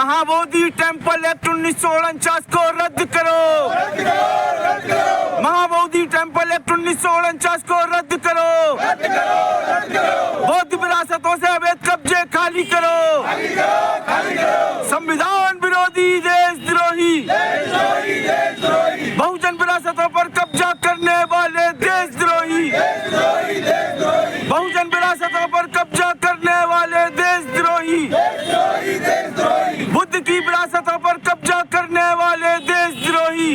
Mahabodhi temple act 1949 को रद्द करो। महाबोधि टेम्पल एक्ट 1949 को रद्द करो। बौद्ध विरासतों से अवैध कब्जे खाली करो। संविधान विरोधी देशद्रोही बहुजन विरासतों पर कब्जा करने वाले देशद्रोही बहुजन विरासतों पर कब्जा करने वाले देशद्रोही बुद्ध की विरासतों पर कब्जा करने वाले देशद्रोही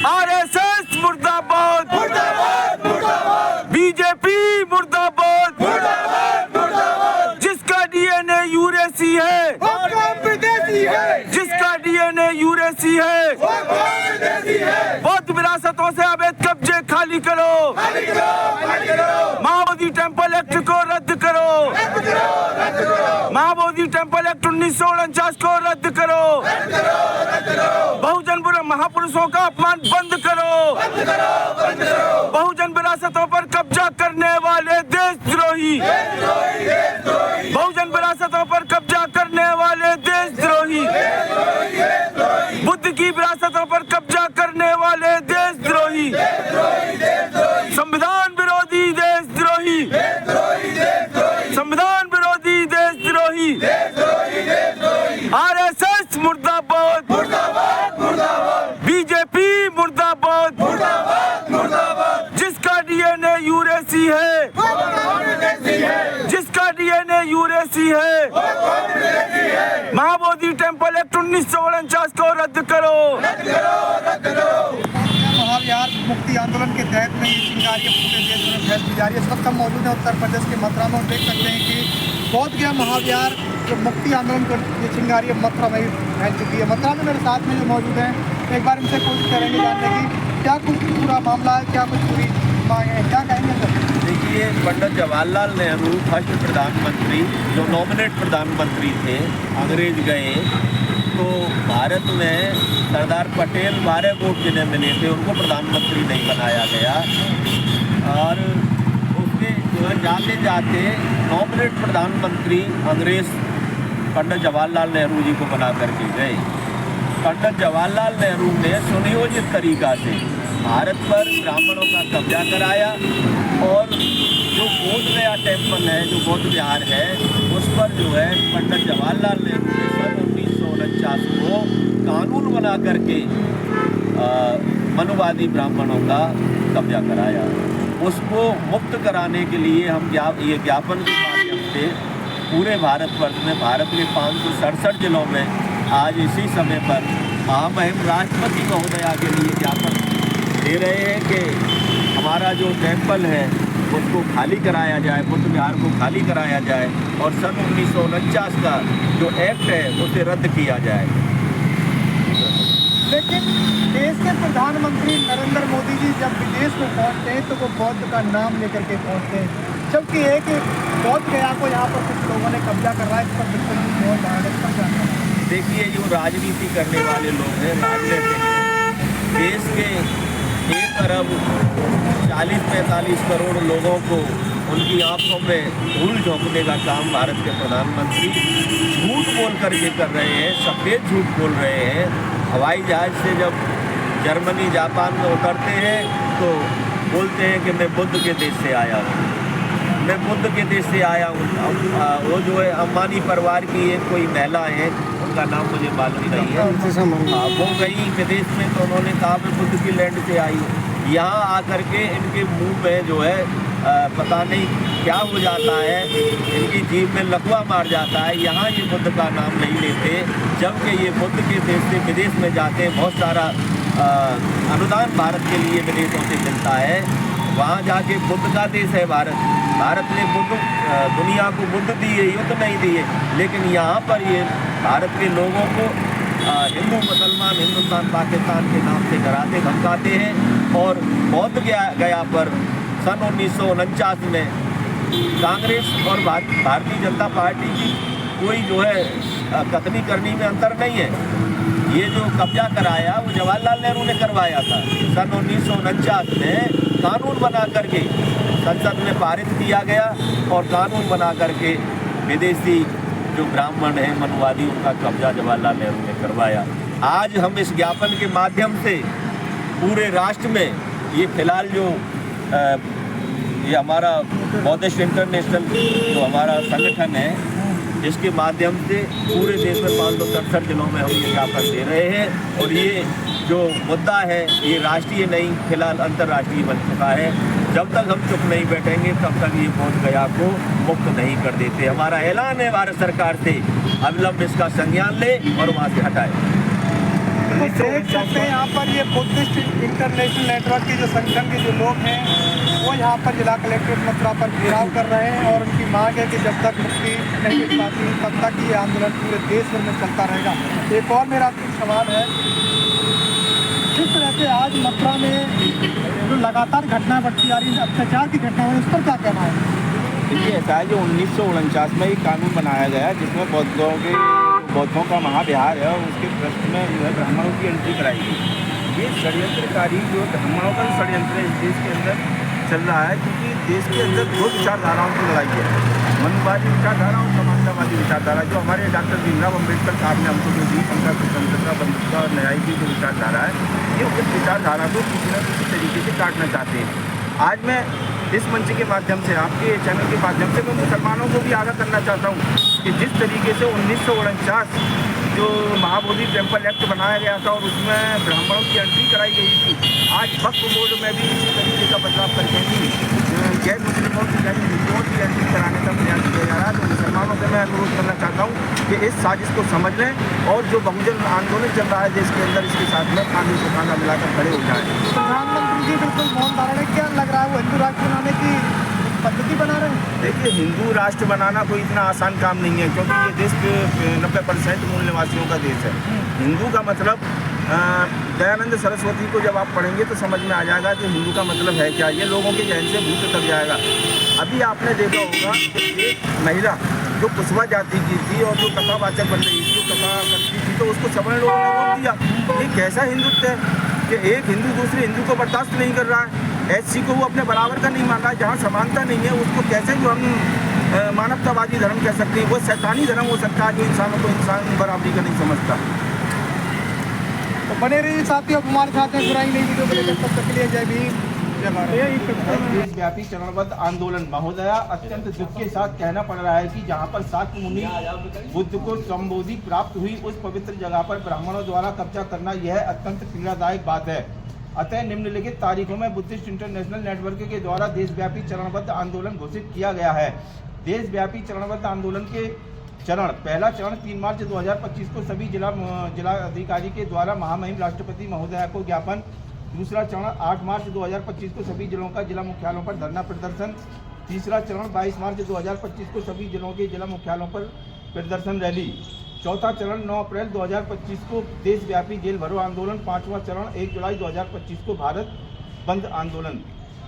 आरएसएस मुर्दाबाद, बीजेपी मुर्दाबाद, जिसका डीएनए यूरेसी है, जिसका डीएनए यूरेसी है, बौद्ध विरासतों से अवैध कब्जे खाली करो। महाबोधि टेम्पल एक्ट को रद्द करो। महाबोधि टेम्पल एक्ट 1949 को रद्द करो। बहुजन महापुरुषों का अपमान बंद करो। बहुजन विरासतों पर कब्जा करने वाले देशद्रोही बहुजन विरासतों पर कब्जा करने वाले देशद्रोही बुद्ध की विरासतों पर कब्जा करने वाले देशद्रोही संविधान विरोधी देशद्रोही संविधान विरोधी देशद्रोही आरएसएस मुर्दाबाद, बीजेपी मुर्दाबाद, जिसका डीएनए यूरेसी है, जिसका डीएनए यूरेसी है। महाबोधि टेम्पल एक्ट 1949 को रद्द करो। महाविहार मुक्ति आंदोलन के तहत में ये चिंगारियां पूरे देश में फैलती जा रही है। इस वक्त हम मौजूद हैं उत्तर प्रदेश के मथुरा में और देख सकते हैं कि बोध गया महाविहार जो मुक्ति आंदोलन कर ये चिंगारियां मथुरा में फैल चुकी है। मथुरा में मेरे साथ में जो मौजूद हैं एक बार इनसे कोशिश करेंगे जानने की क्या कुछ पूरा मामला है, क्या कुछ पूरी मांगे हैं, क्या कहेंगे सर? देखिए, पंडित जवाहरलाल नेहरू फर्स्ट प्रधानमंत्री जो नॉमिनेट प्रधानमंत्री थे, अंग्रेज गए तो भारत में सरदार पटेल 12 वोट जिन्हें मिले थे उनको प्रधानमंत्री नहीं बनाया गया और उसके जो है जाते जाते नॉमिनेट प्रधानमंत्री अंग्रेज पंडित जवाहरलाल नेहरू जी को बना करके गए। पंडित जवाहरलाल नेहरू ने सुनियोजित तरीका से भारत पर ब्राह्मणों का कब्जा कराया और जो बोध गया टेम्पल है, जो बौद्ध विहार है, उस पर जो है पंडित जवाहरलाल नेहरू ने सन 1949 को कानून बना करके मनुवादी ब्राह्मणों का कब्जा कराया। उसको मुक्त कराने के लिए हम ये ज्ञापन के माध्यम से पूरे भारतवर्ष में भारत के 567 जिलों में आज इसी समय पर महामहिम राष्ट्रपति महोदया के लिए ज्ञापन दे रहे हैं कि हमारा जो टेम्पल है उसको खाली कराया जाए, बुद्ध विहार को खाली कराया जाए और सन 1949 का जो एक्ट है उसे रद्द किया जाए। लेकिन देश के प्रधानमंत्री नरेंद्र मोदी जी जब विदेश में पहुंचते हैं तो वो बौद्ध का नाम लेकर के पहुंचते हैं, जबकि एक बौद्ध गया को यहाँ पर कुछ लोगों ने कब्जा कर रहा है। इस पर बिल्कुल बहुत बड़ा कब्जा कर रहा है। देखिए, जो राजनीति करने वाले लोग हैं, राजनीतिक देश के 1 अरब 40-45 करोड़ लोगों को उनकी आंखों में धूल झोंकने का काम भारत के प्रधानमंत्री झूठ बोल करके कर रहे हैं, सफ़ेद झूठ बोल रहे हैं। हवाई जहाज़ से जब जर्मनी जापान में उतरते हैं तो बोलते हैं कि मैं बुद्ध के देश से आया हूँ, मैं बुद्ध के देश से आया हूँ। वो जो है अंबानी परिवार की एक कोई महिला है, उनका नाम मुझे मालूम नहीं है, वो गई विदेश में तो उन्होंने कहा मैं बुद्ध की लैंड से आई हूँ। यहाँ आकर के इनके मुंह में जो है पता नहीं क्या हो जाता है, इनकी जीभ में लकवा मार जाता है। यहाँ ये बुद्ध का नाम नहीं लेते, जबकि ये बुद्ध के देश से विदेश में जाते हैं। बहुत सारा अनुदान भारत के लिए विदेशों से मिलता है, वहाँ जाके बुद्ध का देश है भारत। भारत ने बुद्ध दुनिया को बुद्ध दिए, युद्ध नहीं दिए, लेकिन यहाँ पर ये भारत के लोगों को हिंदू मुसलमान, हिंदुस्तान पाकिस्तान के नाम से डराते धमकाते हैं। और बौद्ध गया पर सन 1949 में कांग्रेस और भारतीय जनता पार्टी की कोई जो है कथनी करनी में अंतर नहीं है। ये जो कब्जा कराया वो जवाहरलाल नेहरू ने करवाया था। सन 1949 में कानून बना करके संसद में पारित किया गया और कानून बना करके विदेशी जो ब्राह्मण हैं, मनुवादी, उनका कब्जा जवाहरलाल नेहरू ने करवाया। आज हम इस ज्ञापन के माध्यम से पूरे राष्ट्र में ये फिलहाल जो ये हमारा बौद्धिस्ट इंटरनेशनल जो हमारा संगठन है, इसके माध्यम से पूरे देश में 567 जिलों में हम ये ज्ञापन दे रहे हैं। और ये जो मुद्दा है ये राष्ट्रीय नहीं, फिलहाल अंतर्राष्ट्रीय बन चुका है। जब तक हम चुप नहीं बैठेंगे तब तक ये बोध गया को मुक्त नहीं कर देते। हमारा ऐलान है भारत सरकार से, अविलंब इसका संज्ञान ले और वहाँ से हटाए। तो देख सकते हैं यहाँ पर ये बुद्धिस्ट इंटरनेशनल नेटवर्क के जो संगठन के जो लोग हैं वो यहाँ पर जिला कलेक्ट्रेट मथुरा पर घेराव कर रहे हैं और उनकी मांग है कि जब तक मुक्ति नहीं मिल पाती तब तक ये आंदोलन पूरे देश भर में चलता रहेगा। एक और मेरा आपसे सवाल है, किस तरह से आज मथुरा में जो लगातार घटनाएं बढ़ती आ रही हैं, अत्याचार की घटनाएं, उस पर क्या कहना है? देखिए, ऐसा है जो 1949 में एक कानून बनाया गया जिसमें बौद्धों का महाविहार है और उसके प्रश्न में जो है ब्राह्मणों की एंट्री कराई गई। ये षड्यंत्रकारी जो ब्राह्मणों का षड्यंत्र इस देश के अंदर चल रहा है, क्योंकि देश के अंदर दो विचारधाराओं की लड़ाई है, मनवादी विचारधारा और समानतावादी विचारधारा। जो हमारे डॉक्टर भीमराव अम्बेडकर साहब ने हमको जो दी, उनका स्वतंत्रता, बंधुत्व और न्याय की जो विचारधारा है, ये उस विचारधारा को किसी न किसी तरीके से काटना चाहते हैं। आज मैं इस मंच के माध्यम से, आपके चैनल के माध्यम से मैं मुसलमानों को भी आगाह करना चाहता हूँ कि जिस तरीके से 1949 जो महाबोधि टेम्पल एक्ट बनाया गया था और उसमें ब्राह्मणों की एंट्री कराई गई थी, आज वक्फ बोर्ड में भी इसी तरीके का बदलाव करके ही गैर मुस्लिमों की यानी हिंदुओं की एंट्री कराने का प्रयास किया जा रहा है। तो मुसलमानों से मैं अनुरोध करना चाहता हूँ कि इस साजिश को समझ लें और जो बहुजन आंदोलन चल रहा है देश के अंदर, इसके साथ में खाने से खाना मिलाकर खड़े हो जाए। प्रधानमंत्री जी बिल्कुल मौन धारण है, क्या लग रहा है वो हिंदू राष्ट्र बनाने की पद्धति बना रहे हैं? देखिए, हिंदू राष्ट्र बनाना कोई इतना आसान काम नहीं है, क्योंकि ये देश के 90% मूल निवासियों का देश है। हिंदू का मतलब दयानंद सरस्वती को जब आप पढ़ेंगे तो समझ में आ जाएगा कि हिंदू का मतलब है क्या। ये लोगों के जहन से भूत उतर जाएगा। अभी आपने देखा होगा कि एक महिला जो कुशवा जाति की थी और जो कथावाचक बन रही थी, जो कथा करती थी, तो उसको सवर्ण लोगों ने रोक दिया। ये कैसा हिंदुत्व है कि एक हिंदू दूसरे हिंदू को बर्दाश्त नहीं कर रहा है, एससी को वो अपने बराबर का नहीं मान रहा है। जहाँ समानता नहीं है उसको कैसे जो हम मानवतावादी धर्म कह सकते हैं? वो शैतानी धर्म हो सकता है जो इंसानों को इंसान बराबरी का नहीं समझता। तो बने रहिए साथियों, हमारे साथ हैं बुराई नहीं वीडियो को लेकर, तब तक के लिए जय भीम जय भारत। देशव्यापी चरणबद्ध आंदोलन महोदया, अत्यंत दुख के साथ कहना पड़ रहा है कि जहां पर शाक्य मुनि बुद्ध को संबोधि प्राप्त हुई उस पवित्र जगह पर ब्राह्मणों द्वारा कब्जा करना यह अत्यंत पीड़ादायक बात है। अतः निम्नलिखित तारीखों में बुद्धिस्ट इंटरनेशनल नेटवर्क के द्वारा देशव्यापी चरणबद्ध आंदोलन घोषित किया गया है। देशव्यापी चरणबद्ध आंदोलन के पहला चरण 3 मार्च 2025 को सभी जिला अधिकारी के द्वारा महामहिम राष्ट्रपति महोदया को ज्ञापन। दूसरा चरण 8 मार्च 2025 को सभी जिलों का जिला मुख्यालयों पर धरना प्रदर्शन। तीसरा चरण 22 मार्च 2025 को सभी जिलों के जिला मुख्यालयों पर प्रदर्शन रैली। चौथा चरण 9 अप्रैल 2025 को देशव्यापी जेल भरो आंदोलन। पांचवा चरण 1 जुलाई 2025 को भारत बंद आंदोलन।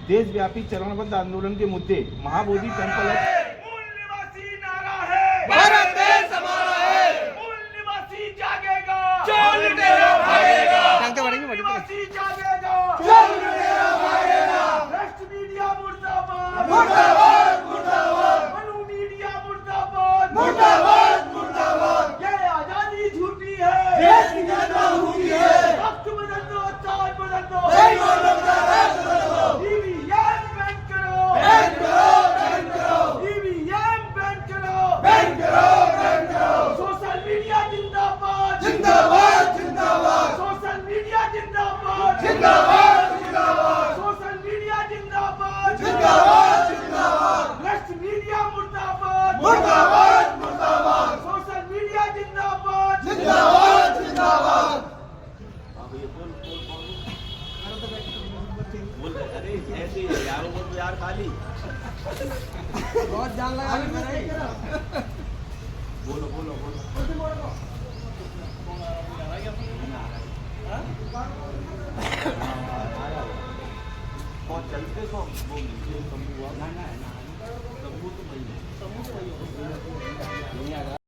देशव्यापी चरणबद्ध आंदोलन के मुद्दे महाबोधि टेम्पल भारत देश हमारा है, मूल निवासी जागेगा, चोर लुटेरा भागेगा, निवासी जागेगा, चोर लुटेरा भागेगा, भ्रष्ट मीडिया मुर्दाबाद, मुर्दाबाद, मुर्दाबाद, मनु मीडिया मुर्दाबाद, मुर्दाबाद, मुर्दाबाद, ये आजादी झूठी है, देश की जनता झूठी है, वक्त बदल दो, चाल बदल दो, नहीं मानवता राज बदल दो, ईवीएम बैन करो, बैन करो, बैन करो, ईवीएम बैन करो, बैन करो, बैन करो, सोशल मीडिया जिंदाबाद, जिंदाबाद, जिंदाबाद, सोशल मीडिया जिंदाबाद, जिंदाबाद, जिंदाबाद, सोशल मीडिया जिंदाबाद, जिंदाबाद, जिंदाबाद, भ्रष्ट मीडिया मुर्दाबाद, मुर्दाबाद, मुर्दाबाद, सोशल मीडिया जिंदाबाद, जिंदाबाद, जिंदाबाद। अरे ऐसे यारों को यार खाली बहुत जान लगा बोलो बोलो बोलो बहुत चलते तो वो समूह हुआ, समूह तो नहीं है, समूह तो नहीं